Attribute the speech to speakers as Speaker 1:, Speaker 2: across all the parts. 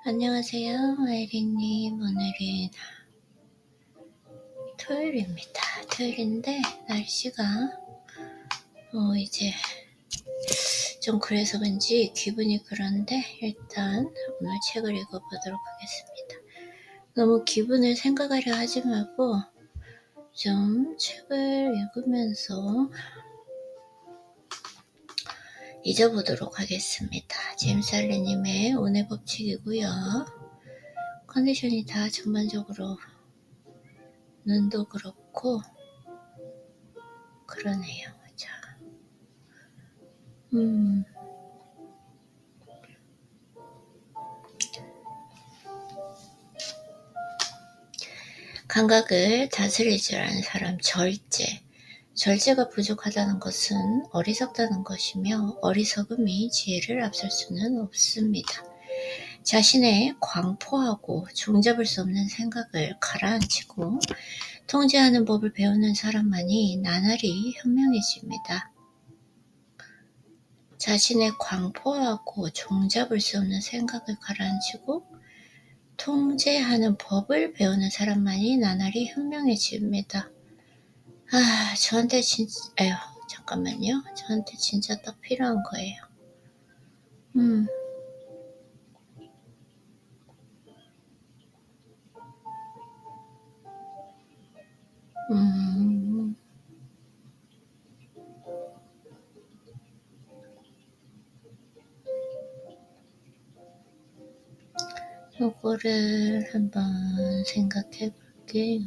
Speaker 1: 안녕하세요, 아이린님. 오늘은 토요일입니다. 토요일인데 날씨가 이제 좀 그래서 그런지 기분이 그런데 일단 오늘 책을 읽어보도록 하겠습니다. 너무 기분을 생각하려 하지 말고 좀 책을 읽으면서 잊어보도록 하겠습니다. 제임스 알렌님의 운의 법칙이고요. 컨디션이 다 전반적으로 눈도 그렇고 그러네요. 자, 감각을 다스릴 줄 아는 사람 절제. 절제가 부족하다는 것은 어리석다는 것이며 어리석음이 지혜를 앞설 수는 없습니다. 자신의 광포하고 종잡을 수 없는 생각을 가라앉히고 통제하는 법을 배우는 사람만이 나날이 현명해집니다. 자신의 광포하고 종잡을 수 없는 생각을 가라앉히고 통제하는 법을 배우는 사람만이 나날이 현명해집니다. 저한테 잠깐만요. 저한테 진짜 딱 필요한 거예요. 요거를 한번 생각해 볼게요.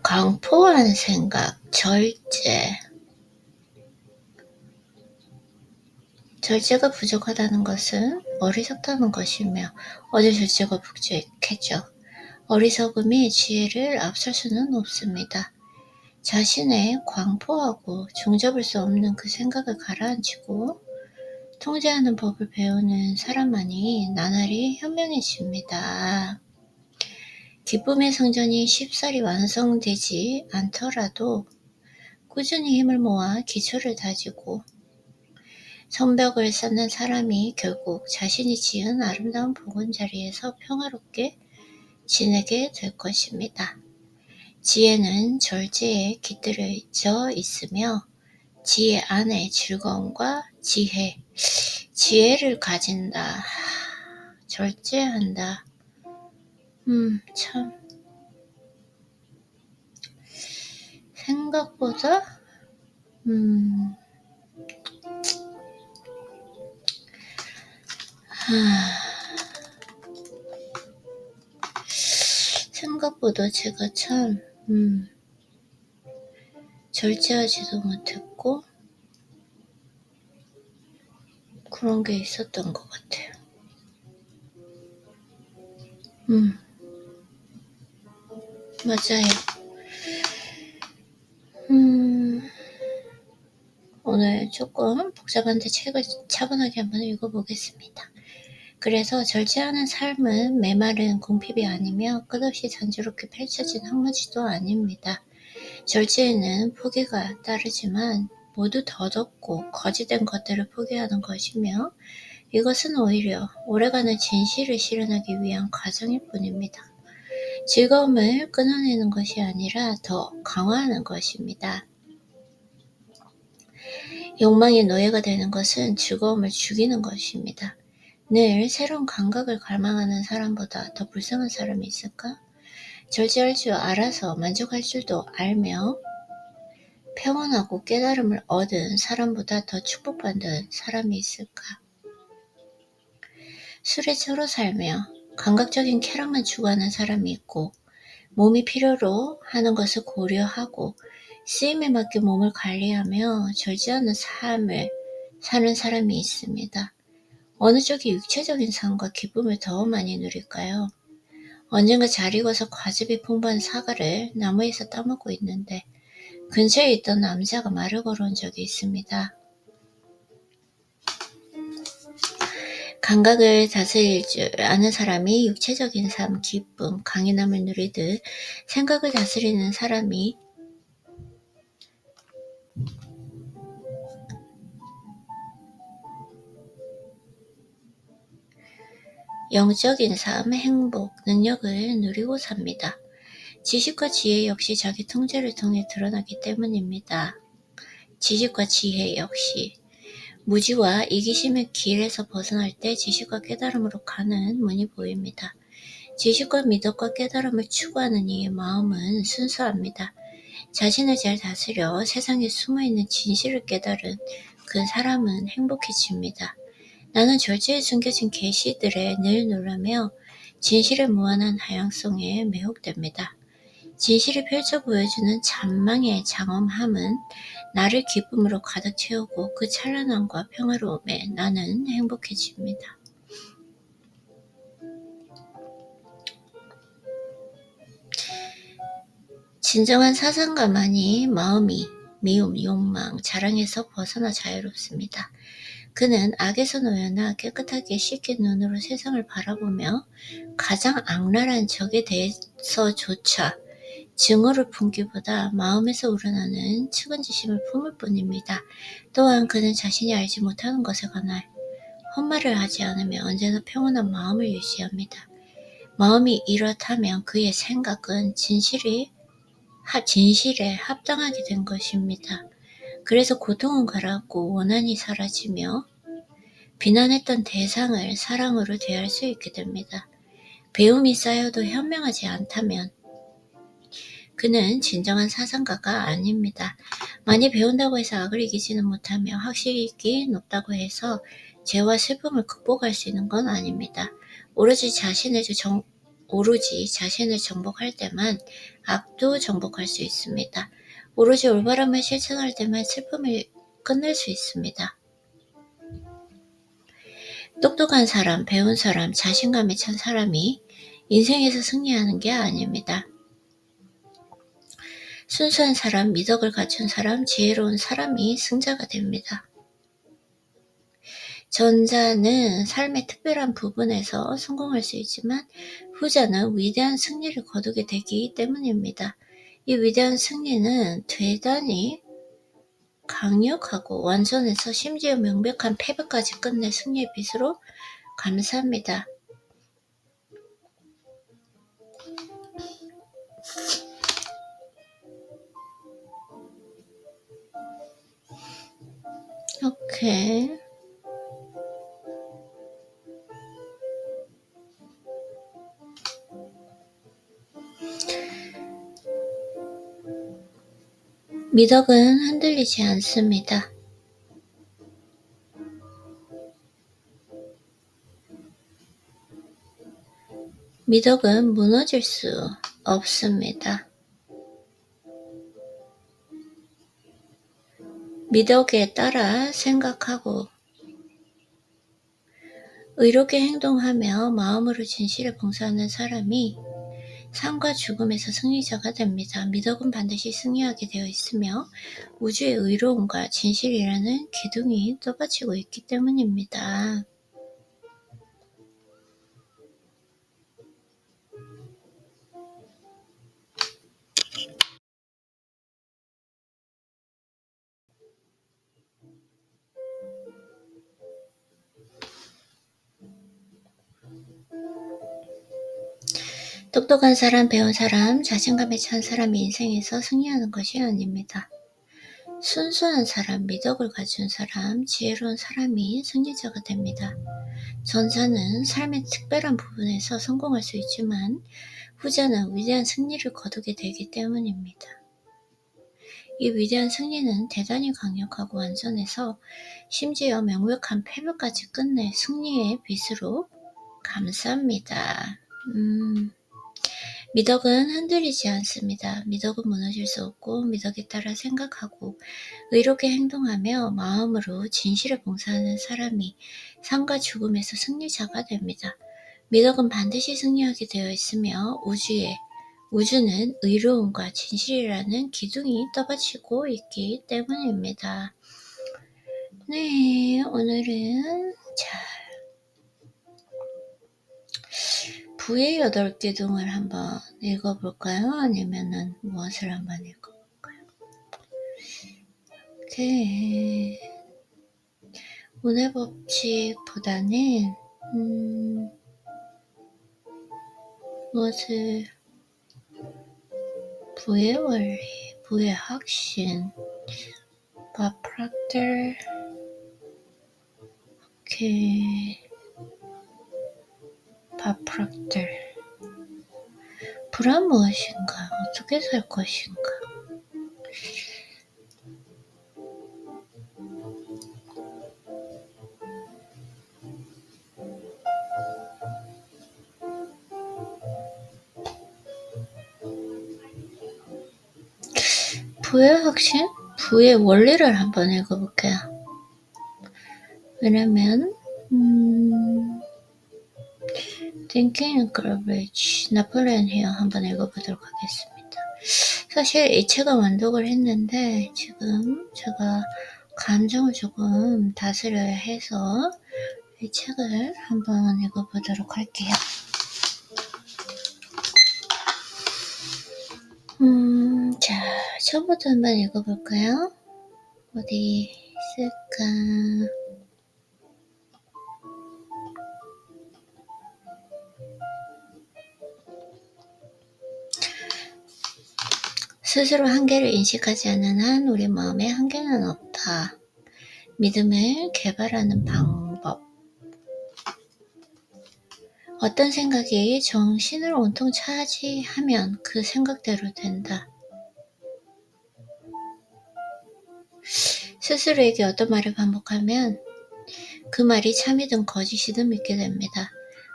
Speaker 1: 광포한 생각, 절제. 절제가 부족하다는 것은 어리석다는 것이며 어제 절제가 부족했죠. 어리석음이 지혜를 앞설 수는 없습니다. 자신의 광포하고 종잡을 수 없는 그 생각을 가라앉히고 통제하는 법을 배우는 사람만이 나날이 현명해집니다. 기쁨의 성전이 쉽사리 완성되지 않더라도 꾸준히 힘을 모아 기초를 다지고 성벽을 쌓는 사람이 결국 자신이 지은 아름다운 보금자리에서 평화롭게 지내게 될 것입니다. 지혜는 절제에 깃들여 있으며 지혜 안에 즐거움과 지혜를 가진다. 절제한다. 참 생각보다 생각보다 제가 참 절제하지도 못했고 그런 게 있었던 것 같아요. 맞아요. 오늘 조금 복잡한데 책을 차분하게 한번 읽어보겠습니다. 그래서 절제하는 삶은 메마른 궁핍이 아니며 끝없이 단조롭게 펼쳐진 황무지도 아닙니다. 절제에는 포기가 따르지만 모두 더덥고 거짓된 것들을 포기하는 것이며 이것은 오히려 오래가는 진실을 실현하기 위한 과정일 뿐입니다. 즐거움을 끊어내는 것이 아니라 더 강화하는 것입니다. 욕망의 노예가 되는 것은 즐거움을 죽이는 것입니다. 늘 새로운 감각을 갈망하는 사람보다 더 불쌍한 사람이 있을까? 절제할 줄 알아서 만족할 줄도 알며 평온하고 깨달음을 얻은 사람보다 더 축복받는 사람이 있을까? 술에 처로 살며 감각적인 쾌락만 추구하는 사람이 있고 몸이 필요로 하는 것을 고려하고 쓰임에 맞게 몸을 관리하며 절제하는 삶을 사는 사람이 있습니다. 어느 쪽이 육체적인 삶과 기쁨을 더 많이 누릴까요? 언젠가 잘 익어서 과즙이 풍부한 사과를 나무에서 따먹고 있는데 근처에 있던 남자가 말을 걸어온 적이 있습니다. 감각을 다스릴 줄 아는 사람이 육체적인 삶, 기쁨, 강인함을 누리듯 생각을 다스리는 사람이 영적인 삶, 행복, 능력을 누리고 삽니다. 지식과 지혜 역시 자기 통제를 통해 드러나기 때문입니다. 지식과 지혜 역시 무지와 이기심의 길에서 벗어날 때 지식과 깨달음으로 가는 문이 보입니다. 지식과 미덕과 깨달음을 추구하는 이의 마음은 순수합니다. 자신을 잘 다스려 세상에 숨어있는 진실을 깨달은 그 사람은 행복해집니다. 나는 절제에 숨겨진 계시들에 늘 놀라며 진실의 무한한 다양성에 매혹됩니다. 진실이 펼쳐 보여주는 잔망의 장엄함은 나를 기쁨으로 가득 채우고 그 찬란함과 평화로움에 나는 행복해집니다. 진정한 사상가만이 마음이 미움, 욕망, 자랑에서 벗어나 자유롭습니다. 그는 악에서 놓여나 깨끗하게 씻긴 눈으로 세상을 바라보며 가장 악랄한 적에 대해서조차 증오를 품기보다 마음에서 우러나는 측은지심을 품을 뿐입니다. 또한 그는 자신이 알지 못하는 것에 관하여 헛말을 하지 않으며 언제나 평온한 마음을 유지합니다. 마음이 이렇다면 그의 생각은 진실에 합당하게 된 것입니다. 그래서 고통은 가라앉고 원한이 사라지며 비난했던 대상을 사랑으로 대할 수 있게 됩니다. 배움이 쌓여도 현명하지 않다면 그는 진정한 사상가가 아닙니다. 많이 배운다고 해서 악을 이기지는 못하며 학식이 높다고 해서 죄와 슬픔을 극복할 수 있는 건 아닙니다. 오로지 자신을 정복할 때만 악도 정복할 수 있습니다. 오로지 올바름을 실천할 때만 슬픔을 끝낼 수 있습니다. 똑똑한 사람, 배운 사람, 자신감에 찬 사람이 인생에서 승리하는 게 아닙니다. 순수한 사람, 미덕을 갖춘 사람, 지혜로운 사람이 승자가 됩니다. 전자는 삶의 특별한 부분에서 성공할 수 있지만 후자는 위대한 승리를 거두게 되기 때문입니다. 이 위대한 승리는 대단히 강력하고 완전해서 심지어 명백한 패배까지 끝낼 승리의 빛으로 감사합니다. 오케이. 미덕은 흔들리지 않습니다. 미덕은 무너질 수 없습니다. 미덕에 따라 생각하고 의롭게 행동하며 마음으로 진실에 봉사하는 사람이 삶과 죽음에서 승리자가 됩니다. 미덕은 반드시 승리하게 되어 있으며 우주의 의로움과 진실이라는 기둥이 떠받치고 있기 때문입니다. 똑똑한 사람, 배운 사람, 자신감에 찬 사람이 인생에서 승리하는 것이 아닙니다. 순수한 사람, 미덕을 갖춘 사람, 지혜로운 사람이 승리자가 됩니다. 전사는 삶의 특별한 부분에서 성공할 수 있지만 후자는 위대한 승리를 거두게 되기 때문입니다. 이 위대한 승리는 대단히 강력하고 완전해서 심지어 명백한 패배까지 끝내 승리의 빛으로 감쌉니다. 미덕은 흔들리지 않습니다. 미덕은 무너질 수 없고 미덕에 따라 생각하고 의롭게 행동하며 마음으로 진실에 봉사하는 사람이 삶과 죽음에서 승리자가 됩니다. 미덕은 반드시 승리하게 되어 있으며 우주는 의로움과 진실이라는 기둥이 떠받치고 있기 때문입니다. 네, 오늘은 부의 8기둥을 한번 읽어볼까요? 아니면은 무엇을 한번 읽어볼까요? 오케이. 오늘 법칙보다는 무엇을 부의 원리, 부의 확신, 바프락들, 오케이, 바프락들. 불은 무엇인가? 어떻게 살 것인가? 부의 확신? 부의 원리를 한번 읽어볼게요. 왜냐면 Thinking and Courage, 나폴레온 힐 한번 읽어보도록 하겠습니다. 사실 이 책을 완독을 했는데 지금 제가 감정을 조금 다스려야 해서 이 책을 한번 읽어보도록 할게요. 자, 처음부터 한번 읽어볼까요? 어디 있을까? 스스로 한계를 인식하지 않는 한 우리 마음에 한계는 없다. 믿음을 개발하는 방법. 어떤 생각이 정신을 온통 차지하면 그 생각대로 된다. 스스로에게 어떤 말을 반복하면 그 말이 참이든 거짓이든 믿게 됩니다.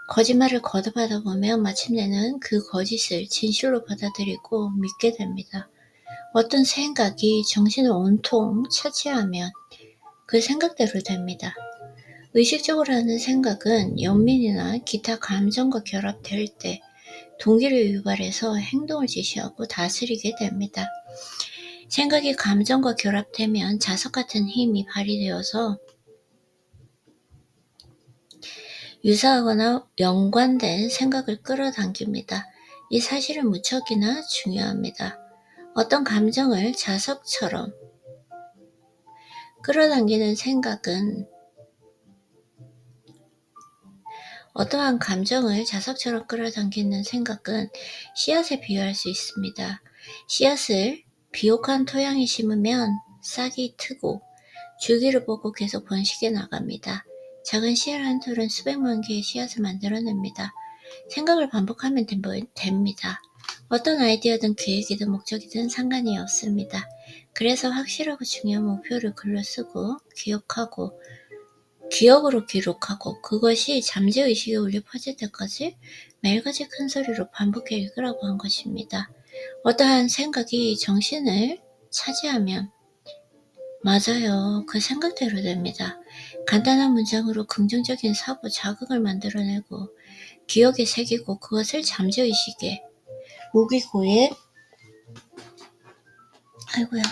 Speaker 1: 거짓말을 거듭하다 보면 마침내는 그 거짓을 진실로 받아들이고 믿게 됩니다. 어떤 생각이 정신을 온통 차지하면 그 생각대로 됩니다. 의식적으로 하는 생각은 연민이나 기타 감정과 결합될 때 동기를 유발해서 행동을 지시하고 다스리게 됩니다. 생각이 감정과 결합되면 자석 같은 힘이 발휘되어서 유사하거나 연관된 생각을 끌어당깁니다. 이 사실은 무척이나 중요합니다. 어떤 감정을 자석처럼 끌어당기는 생각은 어떠한 감정을 자석처럼 끌어당기는 생각은 씨앗에 비유할 수 있습니다. 씨앗을 비옥한 토양에 심으면 싹이 트고 줄기를 뽑고 계속 번식해 나갑니다. 작은 씨알 한 톨은 수백만 개의 씨앗을 만들어냅니다. 생각을 반복하면 됩니다. 어떤 아이디어든 계획이든 목적이든 상관이 없습니다. 그래서 확실하고 중요한 목표를 글로 쓰고 기억으로 기록하고 그것이 잠재의식에 울려 퍼질 때까지 매일같이 큰 소리로 반복해 읽으라고 한 것입니다. 어떠한 생각이 정신을 차지하면 맞아요. 그 생각대로 됩니다. 간단한 문장으로 긍정적인 사고 자극을 만들어내고 기억에 새기고 그것을 잠재의식에 무기고에 아이고야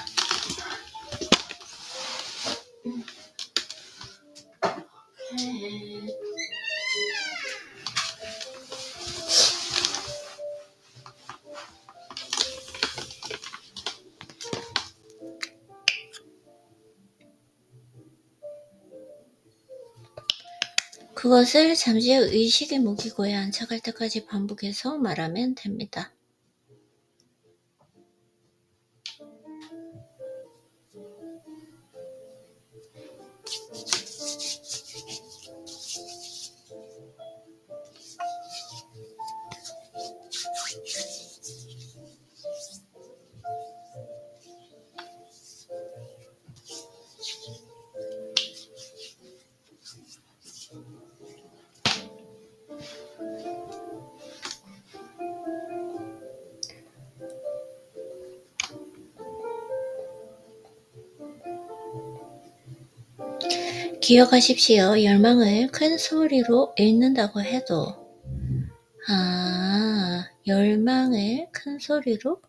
Speaker 1: 그것을 잠재의식의 무기고에 안착할 때까지 반복해서 말하면 됩니다. 기억하십시오. 열망을 큰 소리로 읽는다고 해도 열망을 큰 소리로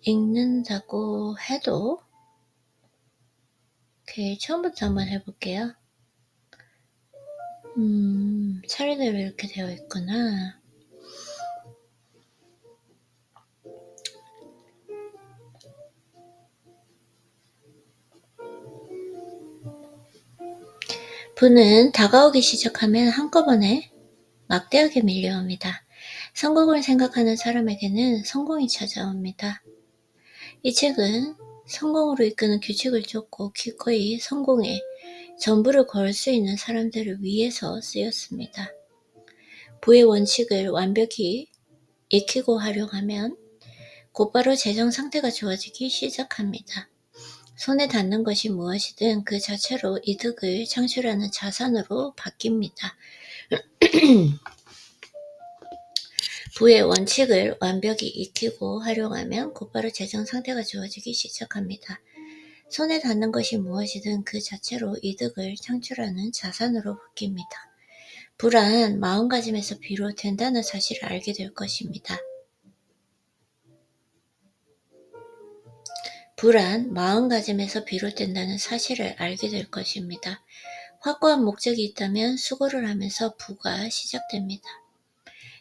Speaker 1: 읽는다고 해도 오케이, 처음부터 한번 해볼게요. 차례대로 이렇게 되어 있구나. 부는 다가오기 시작하면 한꺼번에 막대하게 밀려옵니다. 성공을 생각하는 사람에게는 성공이 찾아옵니다. 이 책은 성공으로 이끄는 규칙을 쫓고 기꺼이 성공에 전부를 걸 수 있는 사람들을 위해서 쓰였습니다. 부의 원칙을 완벽히 익히고 활용하면 곧바로 재정 상태가 좋아지기 시작합니다. 손에 닿는 것이 무엇이든 그 자체로 이득을 창출하는 자산으로 바뀝니다. 부의 원칙을 완벽히 익히고 활용하면 곧바로 재정 상태가 좋아지기 시작합니다. 손에 닿는 것이 무엇이든 그 자체로 이득을 창출하는 자산으로 바뀝니다. 불안, 마음가짐에서 비롯된다는 사실을 알게 될 것입니다. 불안, 마음가짐에서 비롯된다는 사실을 알게 될 것입니다. 확고한 목적이 있다면 수고를 하면서 부가 시작됩니다.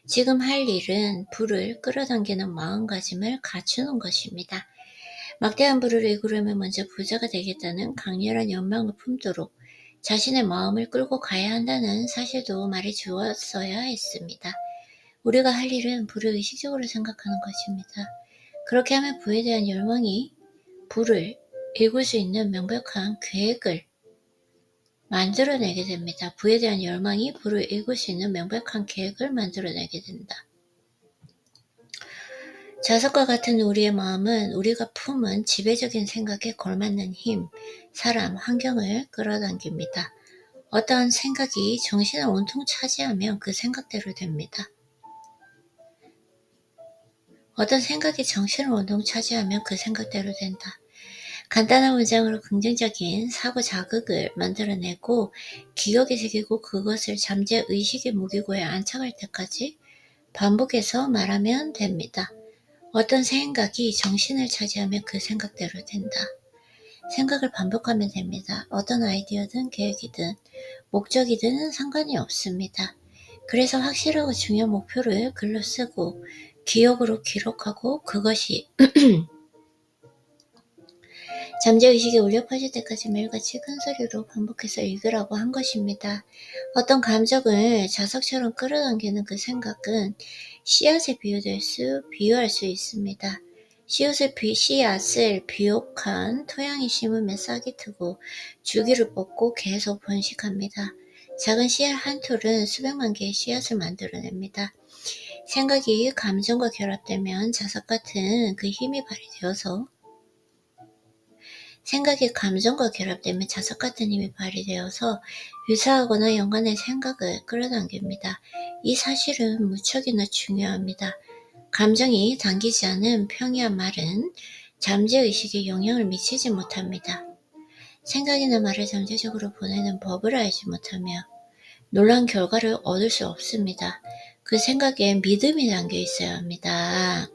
Speaker 1: 지금 할 일은 부를 끌어당기는 마음가짐을 갖추는 것입니다. 막대한 부를 이루려면 먼저 부자가 되겠다는 강렬한 연망을 품도록 자신의 마음을 끌고 가야 한다는 사실도 말해 주었어야 했습니다. 우리가 할 일은 부를 의식적으로 생각하는 것입니다. 그렇게 하면 부에 대한 열망이 부를 이룰 수 있는 명백한 계획을 만들어내게 됩니다. 부에 대한 열망이 부를 이룰 수 있는 명백한 계획을 만들어내게 된다. 자석과 같은 우리의 마음은 우리가 품은 지배적인 생각에 걸맞는 힘, 사람, 환경을 끌어당깁니다. 어떠한 생각이 정신을 온통 차지하면 그 생각대로 됩니다. 어떤 생각이 정신을 온통 차지하면 그 생각대로 된다. 간단한 문장으로 긍정적인 사고 자극을 만들어내고 기억에 새기고 그것을 잠재의식의 무기고에 안착할 때까지 반복해서 말하면 됩니다. 어떤 생각이 정신을 차지하면 그 생각대로 된다. 생각을 반복하면 됩니다. 어떤 아이디어든 계획이든 목적이든 상관이 없습니다. 그래서 확실하고 중요한 목표를 글로 쓰고 기억으로 기록하고 그것이 잠재의식에 울려 퍼질 때까지 매일같이 큰 소리로 반복해서 읽으라고 한 것입니다. 어떤 감정을 자석처럼 끌어당기는 그 생각은 씨앗에 비유할 수 있습니다. 씨앗을 비옥한 토양에 심으면 싹이 트고 줄기를 뻗고 계속 번식합니다. 작은 씨앗 한 톨은 수백만 개의 씨앗을 만들어냅니다. 생각이 감정과 결합되면 자석 같은 그 힘이 발휘되어서 생각이 감정과 결합되면 자석 같은 힘이 발휘되어서 유사하거나 연관된 생각을 끌어당깁니다. 이 사실은 무척이나 중요합니다. 감정이 당기지 않은 평이한 말은 잠재의식에 영향을 미치지 못합니다. 생각이나 말을 잠재적으로 보내는 법을 알지 못하며 놀라운 결과를 얻을 수 없습니다. 그 생각에 믿음이 담겨 있어야 합니다.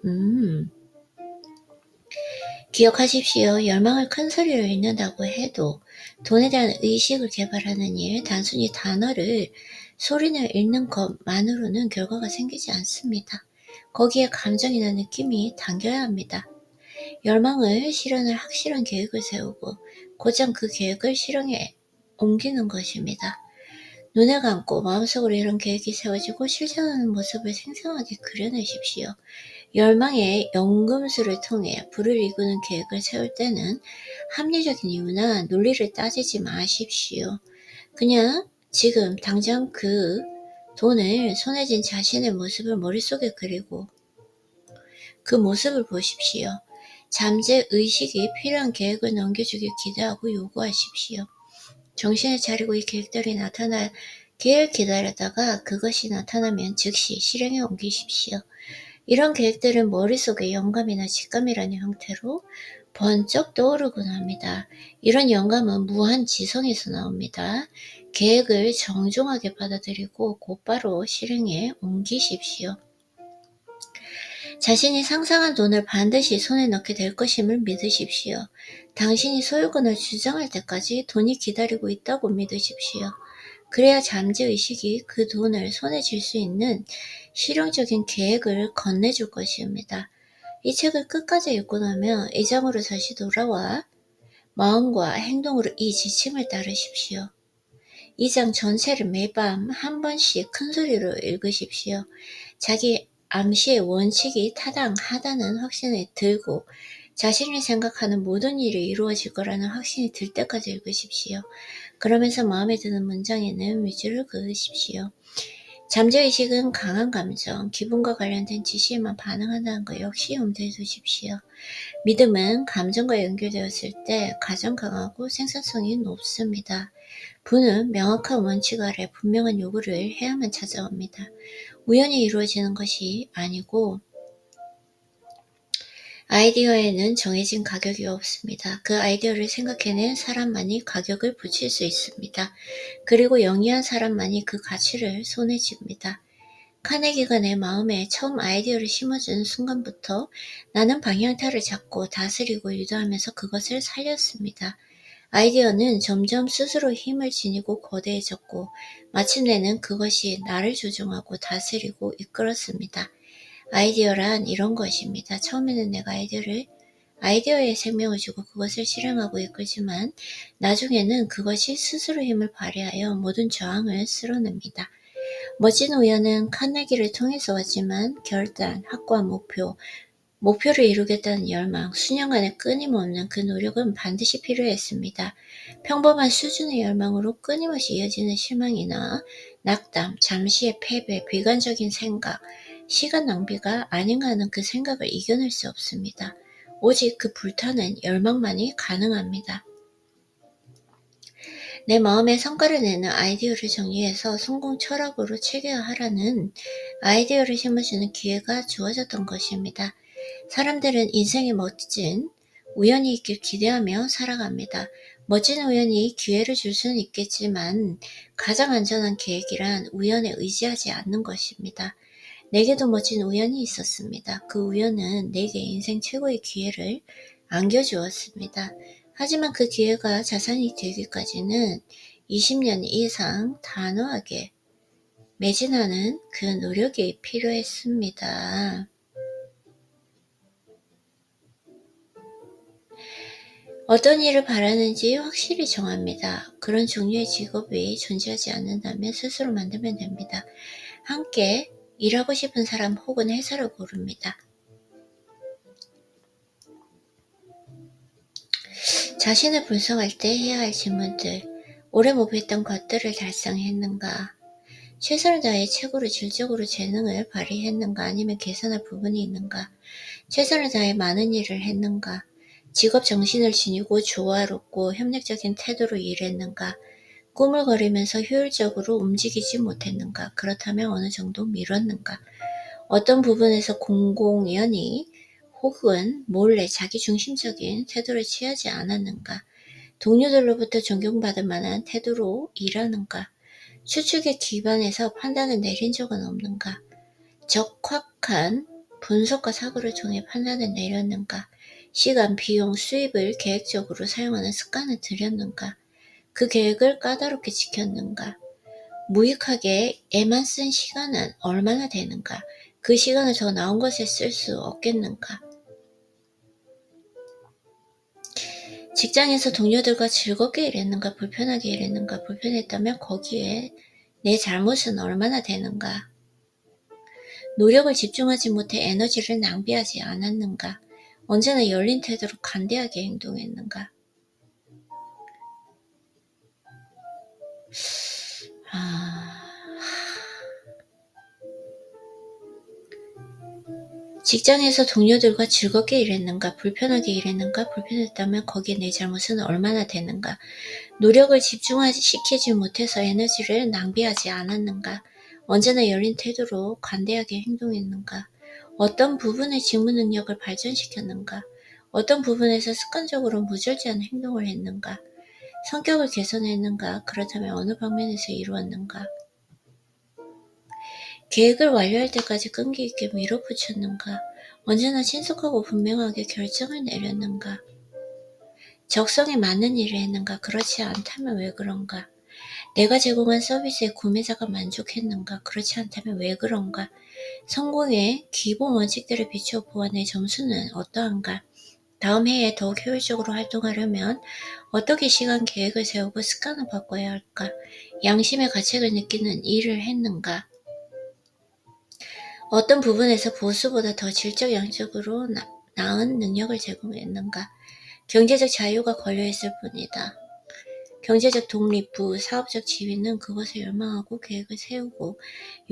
Speaker 1: 기억하십시오. 열망을 큰 소리로 읽는다고 해도 돈에 대한 의식을 개발하는 일, 단순히 단어를 소리내어 읽는 것만으로는 결과가 생기지 않습니다. 거기에 감정이나 느낌이 담겨야 합니다. 열망을 실현할 확실한 계획을 세우고 곧장 그 계획을 실행에 옮기는 것입니다. 눈을 감고 마음속으로 이런 계획이 세워지고 실천하는 모습을 생생하게 그려내십시오. 열망의 연금술을 통해 부를 이루는 계획을 세울 때는 합리적인 이유나 논리를 따지지 마십시오. 그냥 지금 당장 그 돈을 손에 쥔 자신의 모습을 머릿속에 그리고 그 모습을 보십시오. 잠재의식이 필요한 계획을 넘겨주길 기대하고 요구하십시오. 정신을 차리고 이 계획들이 나타나길 기다렸다가 그것이 나타나면 즉시 실행에 옮기십시오. 이런 계획들은 머릿속에 영감이나 직감이라는 형태로 번쩍 떠오르곤 합니다. 이런 영감은 무한지성에서 나옵니다. 계획을 정중하게 받아들이고 곧바로 실행에 옮기십시오. 자신이 상상한 돈을 반드시 손에 넣게 될 것임을 믿으십시오. 당신이 소유권을 주장할 때까지 돈이 기다리고 있다고 믿으십시오. 그래야 잠재의식이 그 돈을 손에 쥘 수 있는 실용적인 계획을 건네줄 것입니다. 이 책을 끝까지 읽고 나면 이 장으로 다시 돌아와 마음과 행동으로 이 지침을 따르십시오. 이 장 전체를 매밤 한 번씩 큰 소리로 읽으십시오. 자기 암시의 원칙이 타당하다는 확신이 들고 자신이 생각하는 모든 일이 이루어질 거라는 확신이 들 때까지 읽으십시오. 그러면서 마음에 드는 문장에는 위주를 그으십시오. 잠재의식은 강한 감정, 기분과 관련된 지시에만 반응한다는 것 역시 염두에 두십시오. 믿음은 감정과 연결되었을 때 가장 강하고 생산성이 높습니다. 부는 명확한 원칙 아래 분명한 요구를 해야만 찾아옵니다. 우연히 이루어지는 것이 아니고 아이디어에는 정해진 가격이 없습니다. 그 아이디어를 생각해낸 사람만이 가격을 붙일 수 있습니다. 그리고 영리한 사람만이 그 가치를 손에 쥡니다. 카네기가 내 마음에 처음 아이디어를 심어준 순간부터 나는 방향타를 잡고 다스리고 유도하면서 그것을 살렸습니다. 아이디어는 점점 스스로 힘을 지니고 거대해졌고 마침내는 그것이 나를 조종하고 다스리고 이끌었습니다. 아이디어란 이런 것입니다. 처음에는 내가 아이디어에 생명을 주고 그것을 실행하고 이끌지만 나중에는 그것이 스스로 힘을 발휘하여 모든 저항을 쓸어냅니다. 멋진 우연은 카네기를 통해서 왔지만 결단, 확고한 목표를 이루겠다는 열망, 수년간의 끊임없는 그 노력은 반드시 필요했습니다. 평범한 수준의 열망으로 끊임없이 이어지는 실망이나 낙담, 잠시의 패배, 비관적인 생각, 시간 낭비가 아닌가 하는 그 생각을 이겨낼 수 없습니다. 오직 그 불타는 열망만이 가능합니다. 내 마음에 성과를 내는 아이디어를 정리해서 성공 철학으로 체계화하라는 아이디어를 심어주는 기회가 주어졌던 것입니다. 사람들은 인생에 멋진 우연이 있길 기대하며 살아갑니다. 멋진 우연이 기회를 줄 수는 있겠지만 가장 안전한 계획이란 우연에 의지하지 않는 것입니다. 내게도 멋진 우연이 있었습니다. 그 우연은 내게 인생 최고의 기회를 안겨주었습니다. 하지만 그 기회가 자산이 되기까지는 20년 이상 단호하게 매진하는 그 노력이 필요했습니다. 어떤 일을 바라는지 확실히 정합니다. 그런 종류의 직업이 존재하지 않는다면 스스로 만들면 됩니다. 함께 일하고 싶은 사람 혹은 회사를 고릅니다. 자신을 분석할 때 해야 할 질문들. 오래 목표했던 것들을 달성했는가? 최선을 다해 최고로 질적으로 재능을 발휘했는가? 아니면 개선할 부분이 있는가? 최선을 다해 많은 일을 했는가? 직업 정신을 지니고 조화롭고 협력적인 태도로 일했는가? 꾸물거리면서 효율적으로 움직이지 못했는가? 그렇다면 어느 정도 미뤘는가? 어떤 부분에서 공공연히 혹은 몰래 자기중심적인 태도를 취하지 않았는가? 동료들로부터 존경받을 만한 태도로 일하는가? 추측에 기반해서 판단을 내린 적은 없는가? 적확한 분석과 사고를 통해 판단을 내렸는가? 시간, 비용, 수입을 계획적으로 사용하는 습관을 들였는가? 그 계획을 까다롭게 지켰는가? 무익하게 애만 쓴 시간은 얼마나 되는가? 그 시간을 더 나은 것에 쓸 수 없겠는가? 직장에서 동료들과 즐겁게 일했는가? 불편하게 일했는가? 불편했다면 거기에 내 잘못은 얼마나 되는가? 노력을 집중하지 못해 에너지를 낭비하지 않았는가? 언제나 열린 태도로 관대하게 행동했는가? 직장에서 동료들과 즐겁게 일했는가? 불편하게 일했는가? 불편했다면 거기에 내 잘못은 얼마나 되는가? 노력을 집중시키지 못해서 에너지를 낭비하지 않았는가? 언제나 열린 태도로 관대하게 행동했는가? 어떤 부분의 직무 능력을 발전시켰는가? 어떤 부분에서 습관적으로 무절제한 행동을 했는가? 성격을 개선했는가? 그렇다면 어느 방면에서 이루었는가? 계획을 완료할 때까지 끈기 있게 밀어붙였는가? 언제나 신속하고 분명하게 결정을 내렸는가? 적성에 맞는 일을 했는가? 그렇지 않다면 왜 그런가? 내가 제공한 서비스에 구매자가 만족했는가? 그렇지 않다면 왜 그런가? 성공의 기본 원칙들을 비추어 보아 내 점수는 어떠한가? 다음 해에 더욱 효율적으로 활동하려면 어떻게 시간 계획을 세우고 습관을 바꿔야 할까? 양심의 가책을 느끼는 일을 했는가? 어떤 부분에서 보수보다 더 질적 양적으로 나은 능력을 제공했는가? 경제적 자유가 걸려있을 뿐이다. 경제적 독립부, 사업적 지위는 그것을 열망하고 계획을 세우고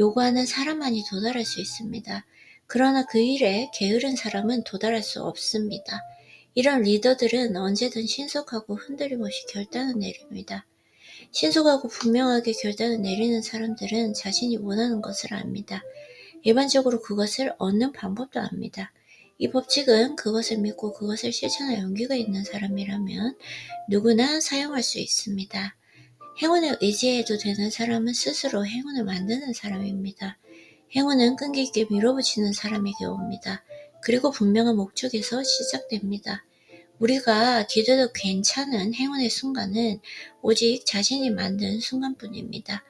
Speaker 1: 요구하는 사람만이 도달할 수 있습니다. 그러나 그 일에 게으른 사람은 도달할 수 없습니다. 이런 리더들은 언제든 신속하고 흔들림 없이 결단을 내립니다. 신속하고 분명하게 결단을 내리는 사람들은 자신이 원하는 것을 압니다. 일반적으로 그것을 얻는 방법도 압니다. 이 법칙은 그것을 믿고 그것을 실천할 용기가 있는 사람이라면 누구나 사용할 수 있습니다. 행운에 의지해도 되는 사람은 스스로 행운을 만드는 사람입니다. 행운은 끈기 있게 밀어붙이는 사람에게 옵니다. 그리고 분명한 목적에서 시작됩니다. 우리가 기대도 괜찮은 행운의 순간은 오직 자신이 만든 순간뿐입니다.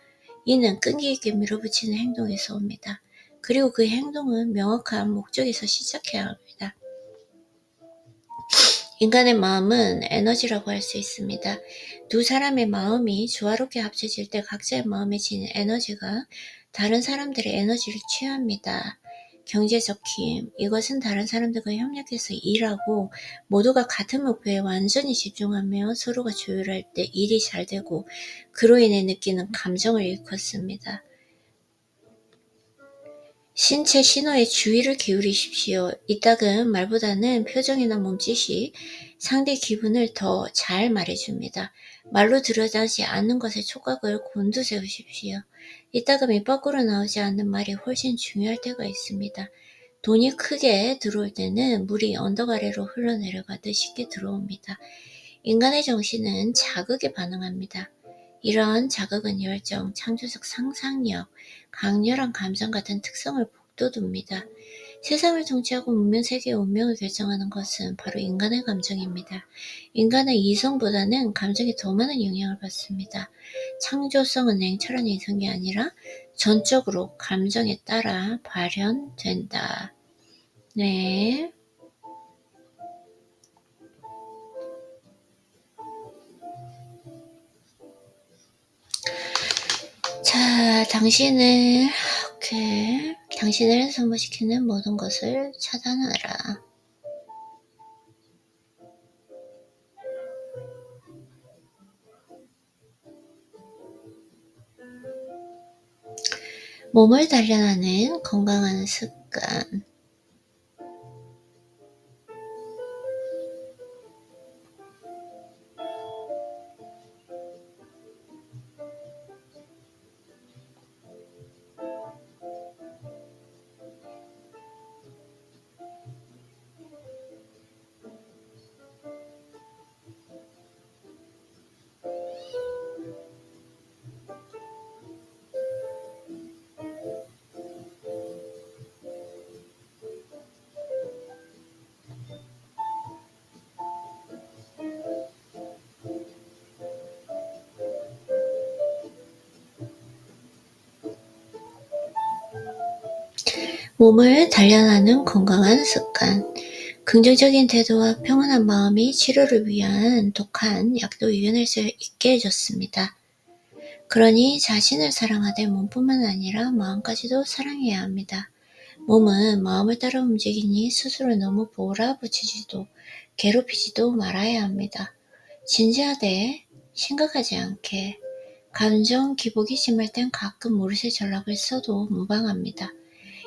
Speaker 1: 이는 끈기 있게 밀어붙이는 행동에서 옵니다. 그리고 그 행동은 명확한 목적에서 시작해야 합니다. 인간의 마음은 에너지라고 할 수 있습니다. 두 사람의 마음이 조화롭게 합쳐질 때 각자의 마음에 지닌 에너지가 다른 사람들의 에너지를 취합니다. 경제적 힘, 이것은 다른 사람들과 협력해서 일하고 모두가 같은 목표에 완전히 집중하며 서로가 조율할 때 일이 잘 되고 그로 인해 느끼는 감정을 일컫습니다. 신체 신호에 주의를 기울이십시오. 이따금 말보다는 표정이나 몸짓이 상대 기분을 더 잘 말해줍니다. 말로 드러나지 않는 것에 촉각을 곤두세우십시오. 이따금 입 밖으로 나오지 않는 말이 훨씬 중요할 때가 있습니다. 돈이 크게 들어올 때는 물이 언덕 아래로 흘러내려가듯 쉽게 들어옵니다. 인간의 정신은 자극에 반응합니다. 이러한 자극은 열정, 창조적 상상력, 강렬한 감정 같은 특성을 북돋웁니다. 세상을 통치하고 문명세계의 운명을 결정하는 것은 바로 인간의 감정입니다. 인간은 이성보다는 감정에 더 많은 영향을 받습니다. 창조성은 냉철한 이성이 아니라 전적으로 감정에 따라 발현된다. 네. 자, 당신을 소모시키는 모든 것을 차단하라. 몸을 단련하는 건강한 습관. 몸을 단련하는 건강한 습관. 긍정적인 태도와 평온한 마음이 치료를 위한 독한 약도 이겨낼 수 있게 해줬습니다. 그러니 자신을 사랑하되 몸뿐만 아니라 마음까지도 사랑해야 합니다. 몸은 마음을 따라 움직이니 스스로 너무 몰아붙이지도 괴롭히지도 말아야 합니다. 진지하되 심각하지 않게 감정 기복이 심할 땐 가끔 모르쇠 전략을 써도 무방합니다.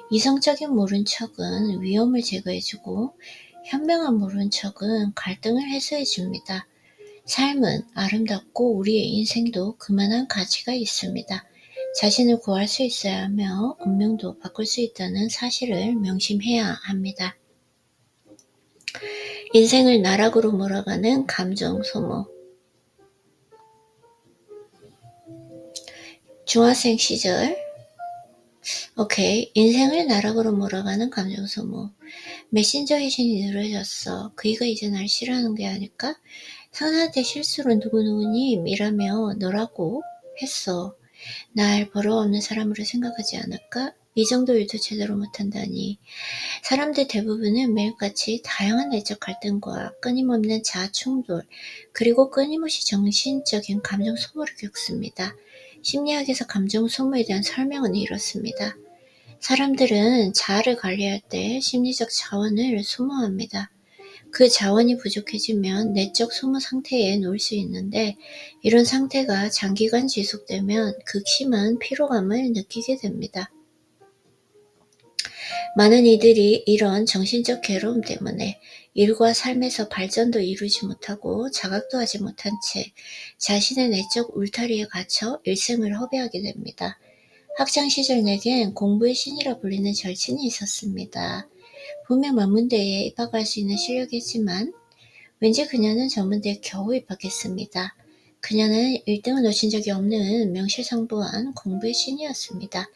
Speaker 1: 이성적인 모른 척은 위험을 제거해주고 현명한 모른 척은 갈등을 해소해줍니다. 삶은 아름답고 우리의 인생도 그만한 가치가 있습니다. 자신을 구할 수 있어야 하며 운명도 바꿀 수 있다는 사실을 명심해야 합니다. 인생을 나락으로 몰아가는 감정 소모. 중학생 시절 인생을 나락으로 몰아가는 감정 소모. 메신저 회신이 늘어졌어. 그이가 이제 날 싫어하는 게 아닐까? 상사한테 실수로 누구누구님 이라며 너라고 했어. 날 버러없는 사람으로 생각하지 않을까? 이 정도 일도 제대로 못한다니. 사람들 대부분은 매일같이 다양한 내적 갈등과 끊임없는 자아 충돌, 그리고 끊임없이 정신적인 감정 소모를 겪습니다. 심리학에서 감정 소모에 대한 설명은 이렇습니다. 사람들은 자아를 관리할 때 심리적 자원을 소모합니다. 그 자원이 부족해지면 내적 소모 상태에 놓일 수 있는데, 이런 상태가 장기간 지속되면 극심한 피로감을 느끼게 됩니다. 많은 이들이 이런 정신적 괴로움 때문에 일과 삶에서 발전도 이루지 못하고 자각도 하지 못한 채 자신의 내적 울타리에 갇혀 일생을 허비하게 됩니다. 학창시절 내겐 공부의 신이라 불리는 절친이 있었습니다. 분명 만문대에 입학할 수 있는 실력이지만 왠지 그녀는 전문대에 겨우 입학했습니다. 그녀는 1등을 놓친 적이 없는 명실상부한 공부의 신이었습니다.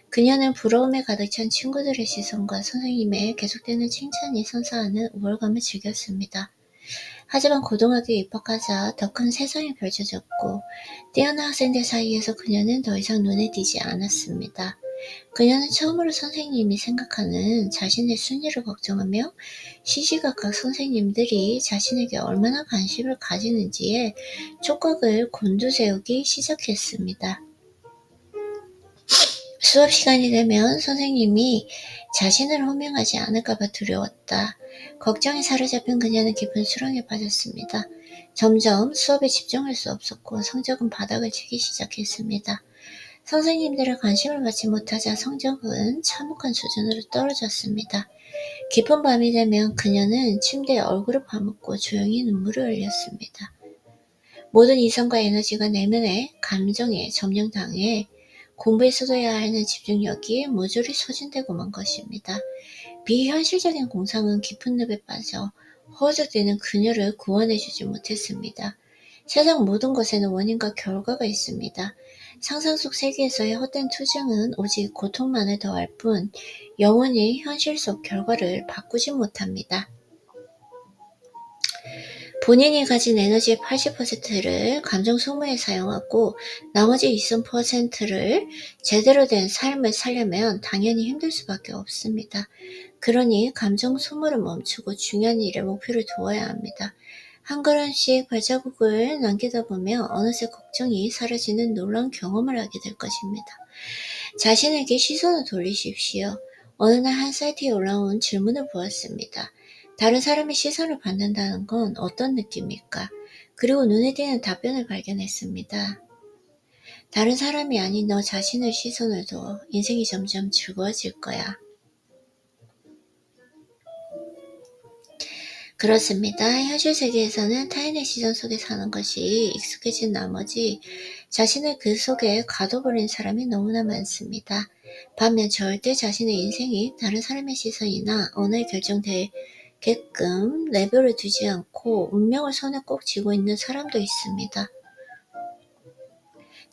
Speaker 1: 그녀는 부러움에 가득 찬 친구들의 시선과 선생님의 계속되는 칭찬이 선사하는 우월감을 즐겼습니다. 하지만 고등학교에 입학하자 더 큰 세상이 펼쳐졌고, 뛰어난 학생들 사이에서 그녀는 더 이상 눈에 띄지 않았습니다. 그녀는 처음으로 선생님이 생각하는 자신의 순위를 걱정하며 시시각각 선생님들이 자신에게 얼마나 관심을 가지는지에 촉각을 곤두세우기 시작했습니다. 수업 시간이 되면 선생님이 자신을 호명하지 않을까봐 두려웠다. 걱정에 사로잡힌 그녀는 깊은 수렁에 빠졌습니다. 점점 수업에 집중할 수 없었고 성적은 바닥을 치기 시작했습니다. 선생님들의 관심을 받지 못하자 성적은 참혹한 수준으로 떨어졌습니다. 깊은 밤이 되면 그녀는 침대에 얼굴을 파묻고 조용히 눈물을 흘렸습니다. 모든 이성과 에너지가 내면의 감정에 점령당해 공부에 쏟아야 하는 집중력이 모조리 소진되고 만 것입니다. 비현실적인 공상은 깊은 늪에 빠져 허우적대는 그녀를 구원해주지 못했습니다. 세상 모든 것에는 원인과 결과가 있습니다. 상상 속 세계에서의 헛된 투쟁은 오직 고통만을 더할 뿐 영원히 현실 속 결과를 바꾸지 못합니다. 본인이 가진 에너지의 80%를 감정 소모에 사용하고 나머지 20%를 제대로 된 삶을 살려면 당연히 힘들 수밖에 없습니다. 그러니 감정 소모를 멈추고 중요한 일에 목표를 두어야 합니다. 한 걸음씩 발자국을 남기다 보면 어느새 걱정이 사라지는 놀라운 경험을 하게 될 것입니다. 자신에게 시선을 돌리십시오. 어느 날 한 사이트에 올라온 질문을 보았습니다. 다른 사람의 시선을 받는다는 건 어떤 느낌일까? 그리고 눈에 띄는 답변을 발견했습니다. 다른 사람이 아닌 너 자신의 시선을 둬. 인생이 점점 즐거워질 거야. 그렇습니다. 현실 세계에서는 타인의 시선 속에 사는 것이 익숙해진 나머지 자신을 그 속에 가둬버린 사람이 너무나 많습니다. 반면 절대 자신의 인생이 다른 사람의 시선이나 언어에 결정되게끔 내버려 두지 않고 운명을 손에 꼭 쥐고 있는 사람도 있습니다.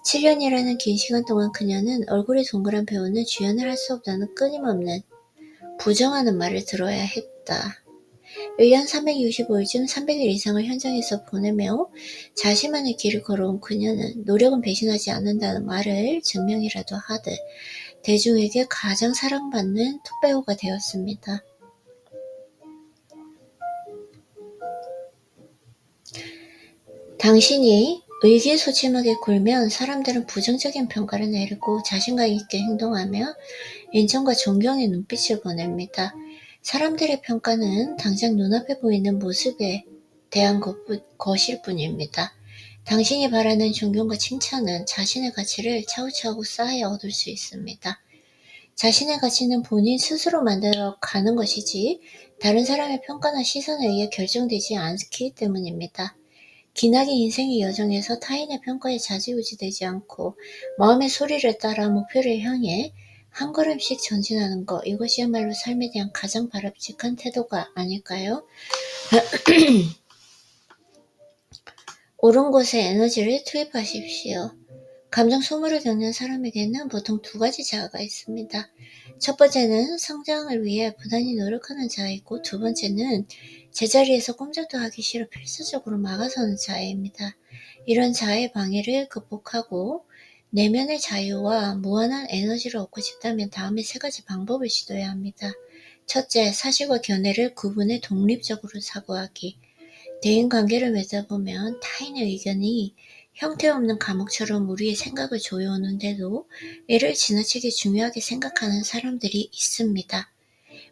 Speaker 1: 7년이라는 긴 시간 동안 그녀는 얼굴이 동그란 배우는 주연을 할 수 없다는 끊임없는 부정하는 말을 들어야 했다. 1년 365일 중 300일 이상을 현장에서 보내며 자신만의 길을 걸어온 그녀는 노력은 배신하지 않는다는 말을 증명이라도 하듯 대중에게 가장 사랑받는 톱배우가 되었습니다. 당신이 의기소침하게 굴면 사람들은 부정적인 평가를 내리고 자신감 있게 행동하며 인정과 존경의 눈빛을 보냅니다. 사람들의 평가는 당장 눈앞에 보이는 모습에 대한 것일 뿐입니다. 당신이 바라는 존경과 칭찬은 자신의 가치를 차후차후 쌓아 얻을 수 있습니다. 자신의 가치는 본인 스스로 만들어 가는 것이지 다른 사람의 평가나 시선에 의해 결정되지 않기 때문입니다. 기나긴 인생의 여정에서 타인의 평가에 좌지우지되지 않고 마음의 소리를 따라 목표를 향해 한 걸음씩 전진하는 것, 이것이야말로 삶에 대한 가장 바람직한 태도가 아닐까요? 옳은 곳에 에너지를 투입하십시오. 감정 소모를 겪는 사람에게는 보통 두 가지 자아가 있습니다. 첫 번째는 성장을 위해 부단히 노력하는 자아이고, 두 번째는 제자리에서 꼼짝도 하기 싫어 필수적으로 막아서는 자아입니다. 이런 자아의 방해를 극복하고 내면의 자유와 무한한 에너지를 얻고 싶다면 다음에 3가지 방법을 시도해야 합니다. 첫째, 사실과 견해를 구분해 독립적으로 사고하기. 대인관계를 맺다 보면 타인의 의견이 형태없는 감옥처럼 우리의 생각을 조여오는데도 이를 지나치게 중요하게 생각하는 사람들이 있습니다.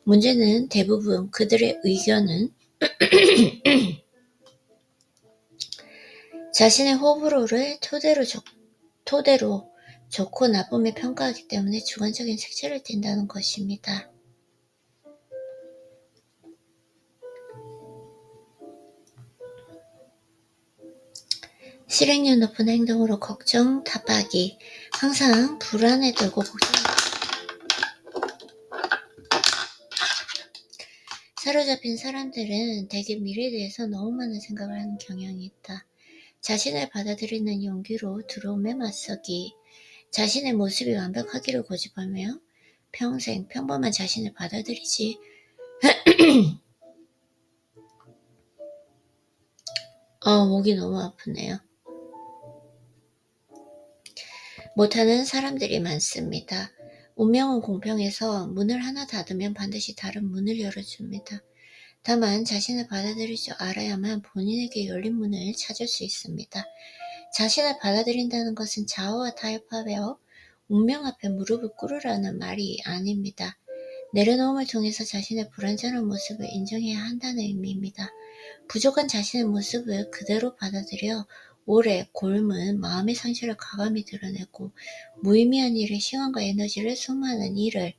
Speaker 1: 문제는 대부분 그들의 의견은 자신의 호불호를 토대로 좋고 나쁨을 평가하기 때문에 주관적인 색채를 띈다는 것입니다. 실행률 높은 행동으로 걱정, 타박이. 항상 불안에 떨고 사로잡힌 사람들은 대개 미래에 대해서 너무 많은 생각을 하는 경향이 있다. 자신을 받아들이는 용기로 두려움에 맞서기. 자신의 모습이 완벽하기를 고집하며 평생 평범한 자신을 받아들이지. 목이 너무 아프네요. 못하는 사람들이 많습니다. 운명은 공평해서 문을 하나 닫으면 반드시 다른 문을 열어줍니다. 다만 자신을 받아들일 줄 알아야만 본인에게 열린 문을 찾을 수 있습니다. 자신을 받아들인다는 것은 자아와 타협하며 운명 앞에 무릎을 꿇으라는 말이 아닙니다. 내려놓음을 통해서 자신의 불완전한 모습을 인정해야 한다는 의미입니다. 부족한 자신의 모습을 그대로 받아들여 오래 곪은 마음의 상처를 과감히 드러내고 무의미한 일에 시간과 에너지를 소모하는 일을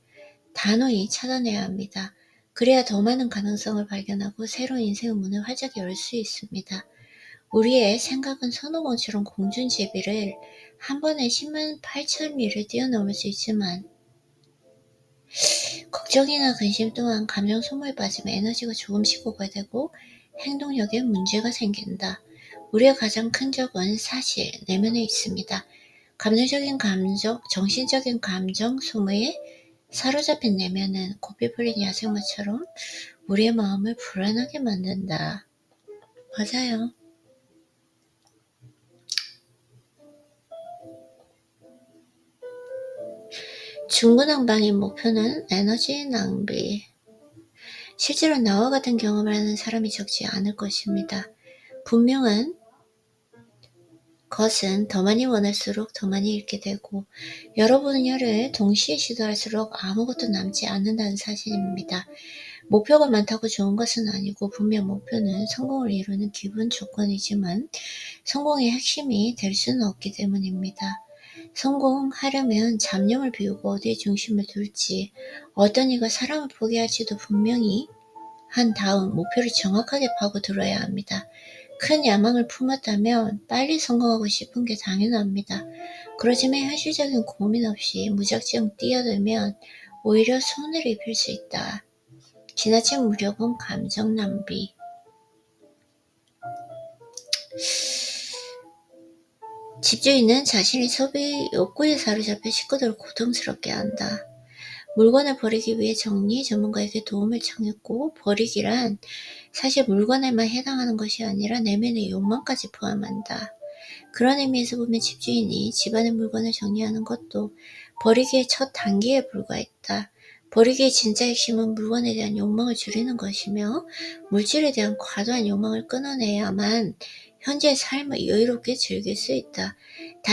Speaker 1: 단호히 차단해야 합니다. 그래야 더 많은 가능성을 발견하고 새로운 인생의 문을 활짝 열 수 있습니다. 우리의 생각은 손오공처럼 공중제비를 한 번에 10만 8천 미를 뛰어넘을 수 있지만 걱정이나 근심 또한 감정 소모에 빠지면 에너지가 조금씩 고갈되고 행동력에 문제가 생긴다. 우리의 가장 큰 적은 사실 내면에 있습니다. 정신적인 감정 소모에 사로잡힌 내면은 고삐 풀린 야생마처럼 우리의 마음을 불안하게 만든다. 맞아요. 중구난방인 목표는 에너지 낭비. 실제로 나와 같은 경험을 하는 사람이 적지 않을 것입니다. 분명한 것은 더 많이 원할수록 더 많이 잃게 되고 여러 분야를 동시에 시도할수록 아무것도 남지 않는다는 사실입니다. 목표가 많다고 좋은 것은 아니고 분명 목표는 성공을 이루는 기본 조건이지만 성공의 핵심이 될 수는 없기 때문입니다. 성공하려면 잡념을 비우고 어디에 중심을 둘지, 어떤 이가 사람을 포기할지도 분명히 한 다음 목표를 정확하게 파고들어야 합니다. 큰 야망을 품었다면 빨리 성공하고 싶은 게 당연합니다. 그렇지만 현실적인 고민 없이 무작정 뛰어들면 오히려 손해를 입힐 수 있다. 지나친 무력은 감정 낭비. 집주인은 자신의 소비 욕구에 사로잡혀 식구들을 고통스럽게 한다. 물건을 버리기 위해 정리 전문가에게 도움을 청했고 버리기란 사실 물건에만 해당하는 것이 아니라 내면의 욕망까지 포함한다. 그런 의미에서 보면 집주인이 집안의 물건을 정리하는 것도 버리기의 첫 단계에 불과했다. 버리기의 진짜 핵심은 물건에 대한 욕망을 줄이는 것이며 물질에 대한 과도한 욕망을 끊어내야만 현재의 삶을 여유롭게 즐길 수 있다.